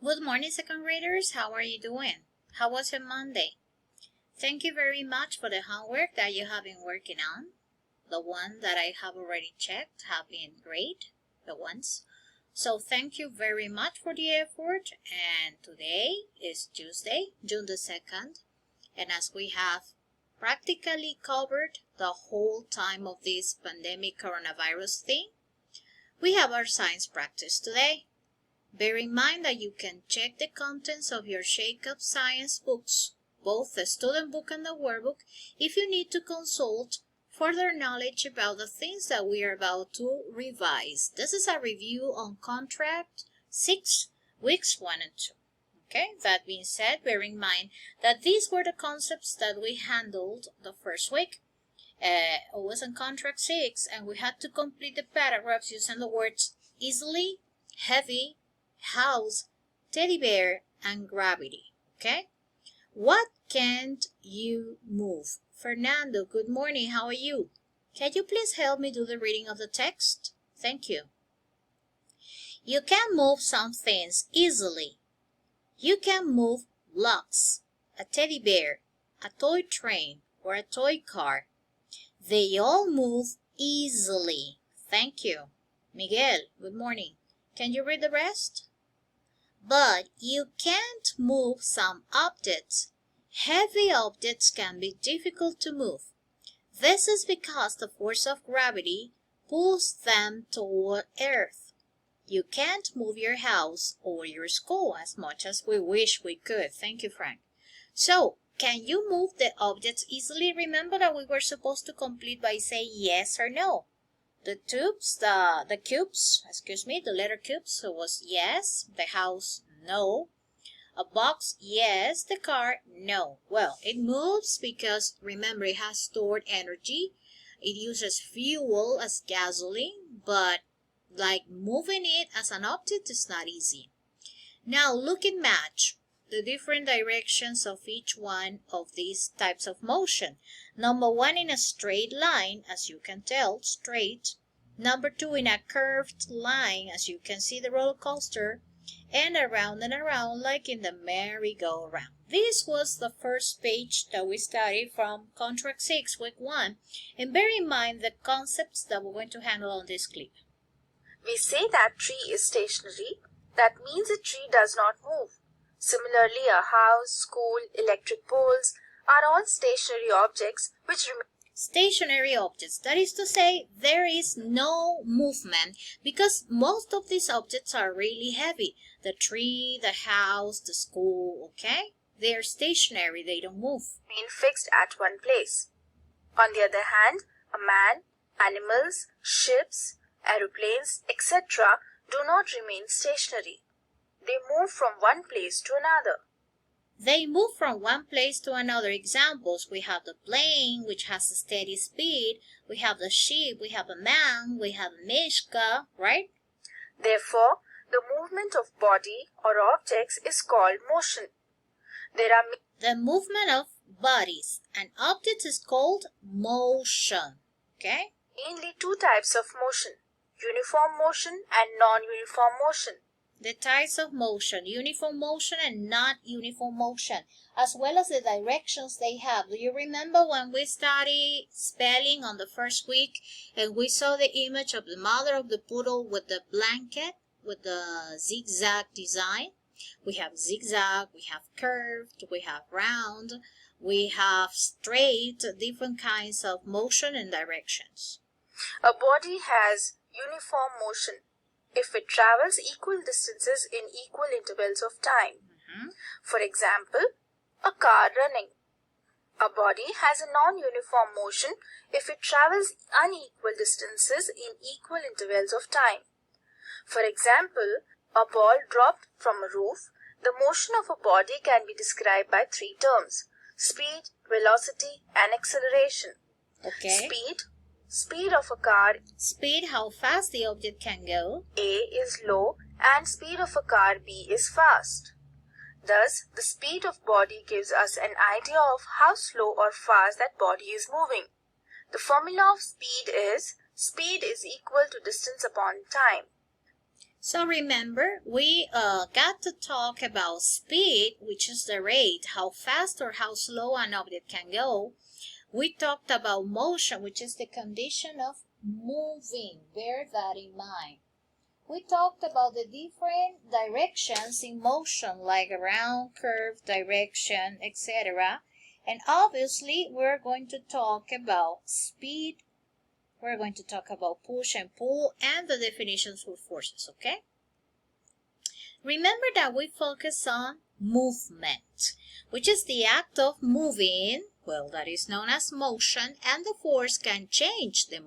Good morning, second graders. How are you doing? How was your Monday? Thank you very much for the homework that you have been working on. The one that I have already checked have been great, the ones. So thank you very much for the effort. And today is Tuesday, June the 2nd. And as we have practically covered the whole time of this pandemic coronavirus thing, we have our science practice today. Bear in mind that you can check the contents of your Shake Up Science books, both the student book and the workbook, if you need to consult further knowledge about the things that we are about to revise. This is a review on Contract 6, weeks 1 and 2. Okay, that being said, bear in mind that these were the concepts that we handled the first week. Always on Contract 6, and we had to complete the paragraphs using the words easily, heavy, house, teddy bear, and gravity. Okay? What can't you move? Fernando, good morning. How are you? Can you please help me do the reading of the text? Thank you. You can move some things easily. You can move blocks, a teddy bear, a toy train, or a toy car. They all move easily. Thank you. Miguel, good morning. Can you read the rest? But you can't move some objects. Heavy objects can be difficult to move. This is because the force of gravity pulls them toward Earth. You can't move your house or your school as much as we wish we could. Thank you, Frank. So, can you move the objects easily? Remember that we were supposed to complete by saying yes or no. The cubes, the letter cubes, so was yes. The house, no. A box, yes. The car, no. Well, it moves because, remember, it has stored energy. It uses fuel as gasoline, but like moving it as an object is not easy. Now, look and match the different directions of each one of these types of motion. Number 1 in a straight line, as you can tell, straight. Number 2 in a curved line, as you can see the roller coaster, and around like in the merry-go-round. This was the first page that we studied from Contract 6, week 1, and bear in mind the concepts that we're going to handle on this clip. We say that tree is stationary. That means a tree does not move. Similarly, a house, school, electric poles are all stationary objects which remain Stationary objects, that is to say, there is no movement because most of these objects are really heavy. The tree, the house, the school, okay? They are stationary, they don't move. fixed at one place. On the other hand, a man, animals, ships, aeroplanes, etc. do not remain stationary. They move from one place to another. They move from one place to another. Examples, we have the plane, which has a steady speed. We have the ship, we have a man, we have a mishka, right? Therefore, the movement of body or objects is called motion. There are The movement of bodies and objects is called motion, okay? mainly two types of motion, uniform motion and non-uniform motion. The types of motion, uniform motion and not uniform motion, as well as the directions they have. Do you remember when we studied spelling on the first week and we saw the image of the mother of the poodle with the blanket, with the zigzag design? We have zigzag, we have curved, we have round, we have straight, different kinds of motion and directions. A body has uniform motion if it travels equal distances in equal intervals of time. For example, a car running. A body has a non-uniform motion if it travels unequal distances in equal intervals of time. For example, a ball dropped from a roof. The motion of a body can be described by three terms: speed, velocity, and acceleration. Okay. Speed of a car. Speed, how fast the object can go. A is low and speed of a car B is fast. Thus, the speed of body gives us an idea of how slow or fast that body is moving. The formula of speed is equal to distance upon time. So remember, we got to talk about speed, which is the rate, how fast or how slow an object can go. We talked about motion, which is the condition of moving. Bear that in mind. We talked about the different directions in motion, like around, curve, direction, etc. And obviously, we're going to talk about speed. We're going to talk about push and pull and the definitions for forces, okay? Remember that we focus on movement, which is the act of moving, well, that is known as motion, and the force can change the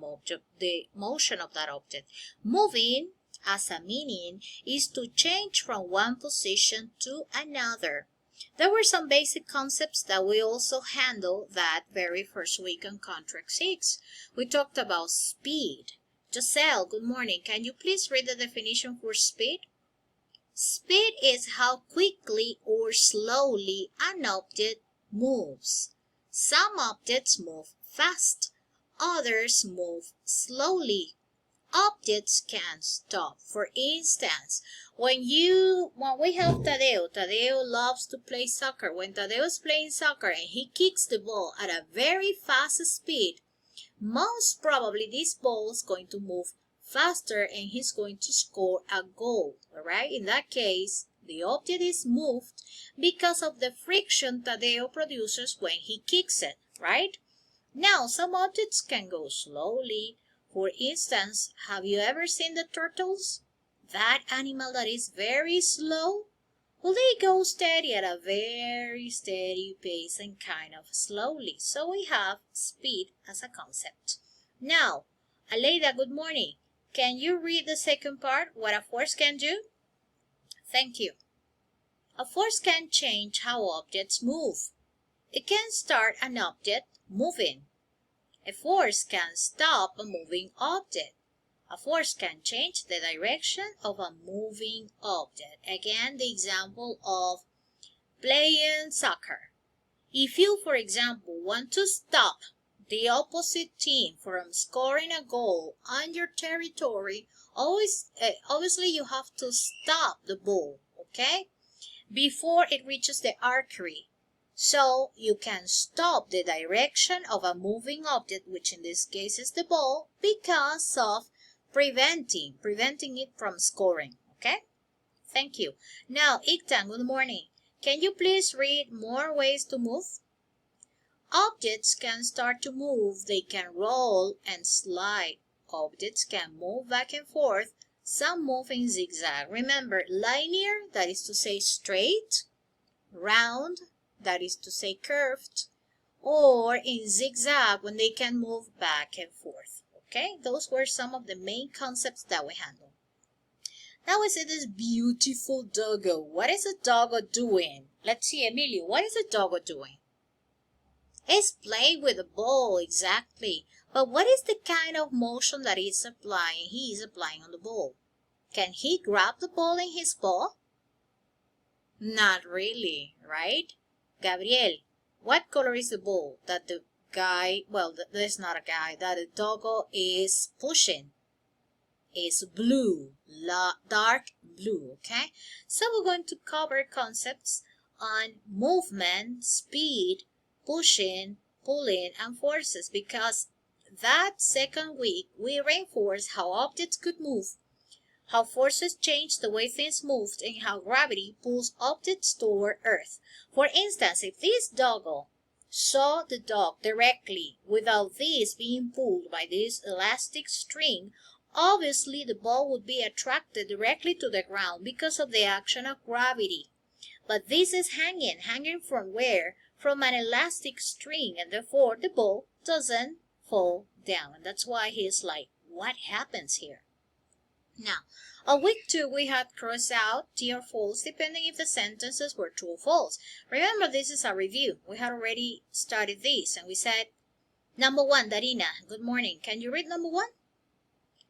motion of that object. Moving, as a meaning, is to change from one position to another. There were some basic concepts that we also handled that very first week on Contract 6. We talked about speed. Giselle, good morning. Can you please read the definition for speed? Speed is how quickly or slowly an object moves. Some objects move fast, others move slowly. Objects can stop. For instance, when we have Tadeo loves to play soccer. When Tadeo is playing soccer and he kicks the ball at a very fast speed, most probably this ball is going to move faster and he's going to score a goal. All right? In that case, the object is moved because of the friction Tadeo produces when he kicks it, right? Now, some objects can go slowly. For instance, have you ever seen the turtles? That animal that is very slow? Well, they go steady at a very steady pace and kind of slowly. So we have speed as a concept. Now, Aleida, good morning. Can you read the second part, what a force can do? Thank you. A force can change how objects move. It can start an object moving. A force can stop a moving object. A force can change the direction of a moving object. Again, the example of playing soccer. If you, for example, want to stop the opposite team from scoring a goal on your territory, obviously you have to stop the ball, okay, before it reaches the archery. So you can stop the direction of a moving object, which in this case is the ball, because of preventing it from scoring. Okay? Thank you. Now, Iktan, good morning. Can you please read more ways to move? Objects can start to move. They can roll and slide. Objects can move back and forth. Some move in zigzag. Remember, linear, that is to say straight, round, that is to say curved, or in zigzag when they can move back and forth. Okay, those were some of the main concepts that we handled. Now we see this beautiful doggo. What is a doggo doing? Let's see, Emilio, what is a doggo doing? It's playing with a ball, exactly. But what is the kind of motion that he is applying on the ball? Can he grab the ball in his paw? Not really, right? Gabriel, what color is the ball that the guy, well, there's not a guy, that the doggo is pushing? Is blue, dark blue, okay? So we're going to cover concepts on movement, speed, pushing, pulling, and forces, because that second week we reinforced how objects could move, how forces change the way things moved, and how gravity pulls objects toward Earth. For instance, if this doggo saw the dog directly without this being pulled by this elastic string, obviously the ball would be attracted directly to the ground because of the action of gravity. But this is hanging from where? From an elastic string, and therefore the ball doesn't fall down. And that's why he's like, what happens here? Now, on week 2, we had crossed out true or false, depending if the sentences were true or false. Remember, this is a review. We had already started this, and we said, number 1, Darina, good morning. Can you read number 1?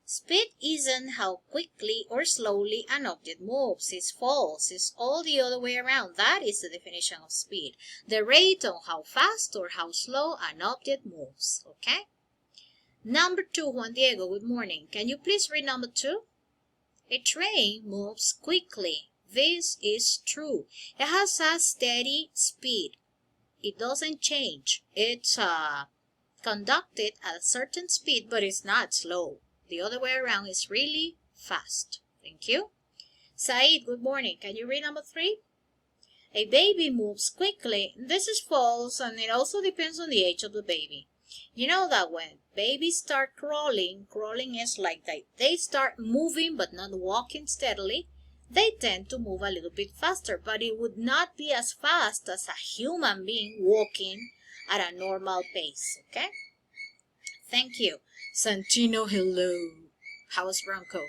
Speed isn't how quickly or slowly an object moves. It's false. It's all the other way around. That is the definition of speed. The rate on how fast or how slow an object moves. Okay? Number 2, Juan Diego, good morning. Can you please read number 2? A train moves quickly. This is true. It has a steady speed. It doesn't change. It's conducted at a certain speed, but it's not slow. The other way around is really fast. Thank you. Said, good morning. Can you read number 3? A baby moves quickly. This is false, and it also depends on the age of the baby. You know that when babies start crawling is like they start moving but not walking steadily. They tend to move a little bit faster, but it would not be as fast as a human being walking at a normal pace, okay? Thank you. Santino, hello. How's Bronco?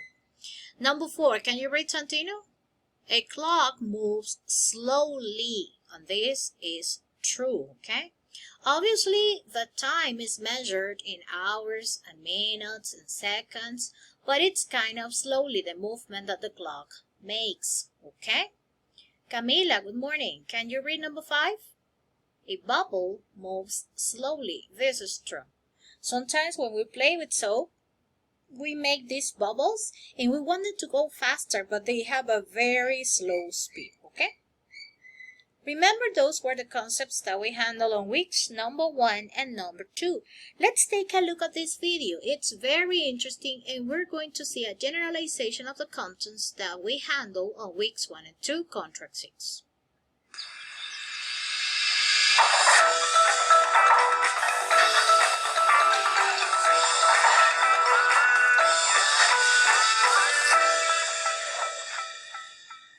Number 4, can you read Santino? A clock moves slowly, and this is true, okay? Obviously, the time is measured in hours and minutes and seconds, but it's kind of slowly the movement that the clock makes, okay? Camila, good morning. Can you read number 5? A bubble moves slowly. This is true. Sometimes when we play with soap, we make these bubbles and we want them to go faster, but they have a very slow speed, okay? Remember, those were the concepts that we handled on weeks number 1 and number 2. Let's take a look at this video. It's very interesting, and we're going to see a generalization of the contents that we handled on weeks 1 and 2, contract 6.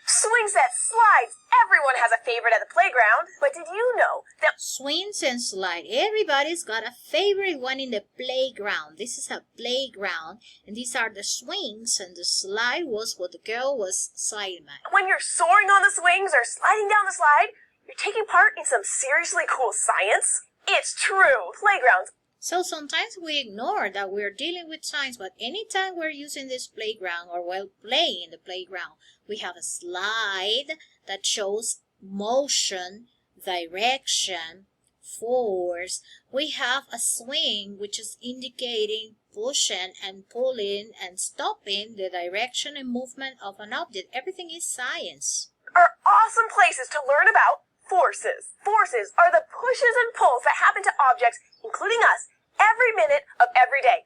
Swing set, slides. Everyone has a favorite at the playground. But did you know that swings and slide? Everybody's got a favorite one in the playground. This is a playground, and these are the swings, and the slide was what the girl was sliding at. when you're soaring on the swings or sliding down the slide, you're taking part in some seriously cool science? It's true. Playgrounds. So sometimes we ignore that we're dealing with science, but anytime we're using this playground or while playing in the playground, we have a slide that shows motion, direction, force. We have a swing, which is indicating pushing and pulling and stopping the direction and movement of an object. Everything is science. Are awesome places to learn about forces. Forces are the pushes and pulls that happen to objects, including us, every minute of every day.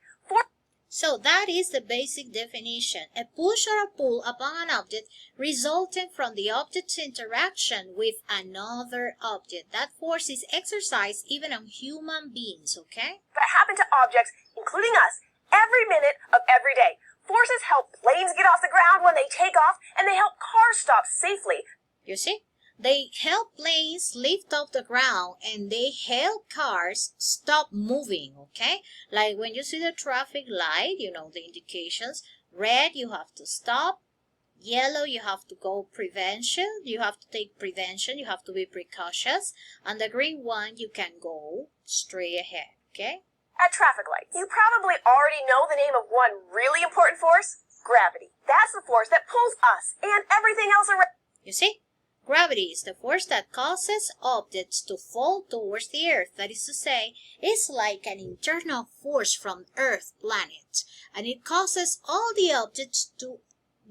So that is the basic definition. A push or a pull upon an object resulting from the object's interaction with another object. That force is exercised even on human beings, okay? That happen to objects, including us, every minute of every day. Forces help planes get off the ground when they take off, and they help cars stop safely. You see? They help planes lift off the ground, and they help cars stop moving, okay? Like when you see the traffic light, you know, the indications. Red, you have to stop. Yellow, you have to go prevention. You have to take prevention. You have to be precautious. And the green one, you can go straight ahead, okay? At traffic lights, you probably already know the name of one really important force, gravity. That's the force that pulls us and everything else around. You see? Gravity is the force that causes objects to fall towards the Earth. That is to say, it's like an internal force from Earth planet, and it causes all the objects to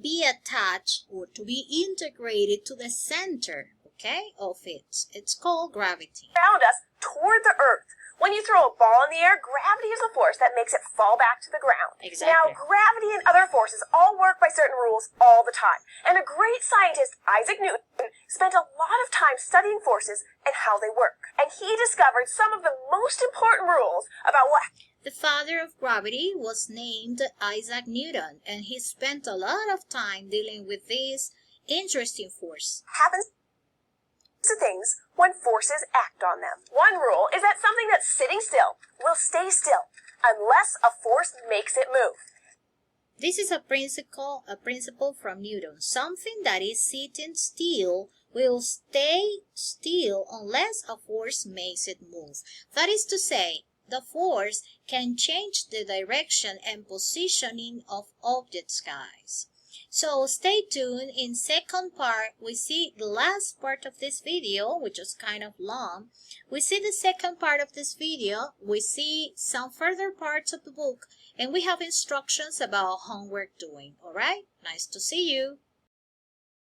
be attached or to be integrated to the center, okay, of it. It's called gravity. Around us toward the Earth. When you throw a ball in the air, gravity is the force that makes it fall back to the ground. Exactly. Now, gravity and other forces all work by certain rules all the time. And a great scientist, Isaac Newton, spent a lot of time studying forces and how they work. And he discovered some of the most important rules about what... The father of gravity was named Isaac Newton, and he spent a lot of time dealing with this interesting force. Happens to things when forces act on them. One rule is that something that's sitting still will stay still unless a force makes it move. This is a principle from Newton. Something that is sitting still will stay still unless a force makes it move. That is to say, the force can change the direction and positioning of objects, guys. So stay tuned. In second part, we see the last part of this video, which is kind of long. We see the second part of this video. We see some further parts of the book, And we have instructions about homework doing. All right? Nice to see you.